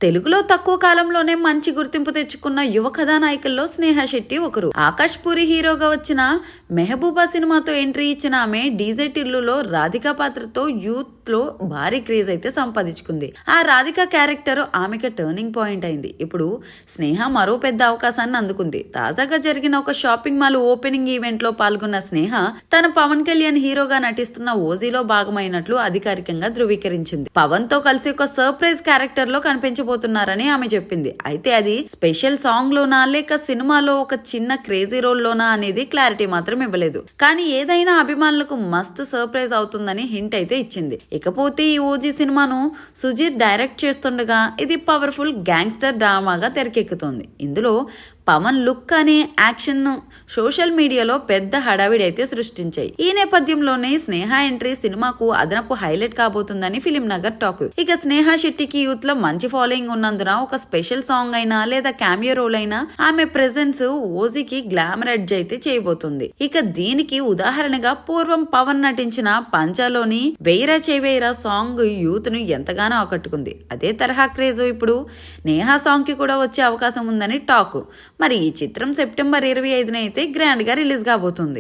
తెలుగులో తక్కువ కాలంలోనే మంచి గుర్తింపు తెచ్చుకున్న యువ కథానాయకుల్లో స్నేహ శెట్టి ఒకరు. ఆకాష్ పూరి హీరోగా వచ్చిన మెహబూబా సినిమాతో ఎంట్రీ ఇచ్చిన ఆమె డీజే టిల్లులో రాధిక పాత్రతో యూత్ లో భారీ క్రేజ్ అయితే సంపాదించుకుంది. ఆ రాధిక క్యారెక్టర్ ఆమెకి టర్నింగ్ పాయింట్ అయింది. ఇప్పుడు స్నేహ మరో పెద్ద అవకాశాన్ని అందుకుంది. తాజాగా జరిగిన ఒక షాపింగ్ మాల్ ఓపెనింగ్ ఈవెంట్ లో పాల్గొన్న స్నేహ తన పవన్ కళ్యాణ్ హీరోగా నటిస్తున్న ఓజీలో భాగమైనట్లు అధికారికంగా ధృవీకరించింది. పవన్ తో కలిసి ఒక సర్ప్రైజ్ క్యారెక్టర్ లో కనిపించబోతున్నారని ఆమె చెప్పింది. అయితే అది స్పెషల్ సాంగ్ లోనా లేక సినిమాలో ఒక చిన్న క్రేజీ రోల్ లోనా అనేది క్లారిటీ మాత్రం ఇవ్వలేదు. కానీ ఏదైనా అభిమానులకు మస్తు సర్ప్రైజ్ అవుతుందని హింట్ అయితే ఇచ్చింది. ఇకపోతే ఈ ఓజీ సినిమాను సుజీర్ డైరెక్ట్ చేస్తుండగా ఇది పవర్ఫుల్ గ్యాంగ్స్టర్ డ్రామాగా తెరకెక్కుతోంది. ఇందులో పవన్ లుక్ అనే యాక్షన్ ను సోషల్ మీడియాలో పెద్ద హడావిడి అయితే సృష్టించాయి. ఈ నేపథ్యంలోనే స్నేహ ఎంట్రీ సినిమాకు అదనపు హైలైట్ కాబోతుందని ఫిలిం నగర్ టాక్. ఇక స్నేహ శెట్టికి యూత్ లో మంచి ఫాలోయింగ్ ఉన్నందున ఒక స్పెషల్ సాంగ్ అయినా లేదా క్యామియో రోల్ అయినా ఆమె ప్రెజెన్స్ ఓజీకి గ్లామర్ ఎడ్జ్ అయితే చేయబోతుంది. ఇక దీనికి ఉదాహరణగా పూర్వం పవన్ నటించిన పంచాలోని వెయ్యరా చెవేరా సాంగ్ యూత్ ను ఎంతగానో ఆకట్టుకుంది. అదే తరహా క్రేజ్ ఇప్పుడు నేహా సాంగ్ కి కూడా వచ్చే అవకాశం ఉందని టాక్. మరి ఈ చిత్రం సెప్టెంబర్ 25న అయితే గ్రాండ్ గా రిలీజ్ కాబోతుంది.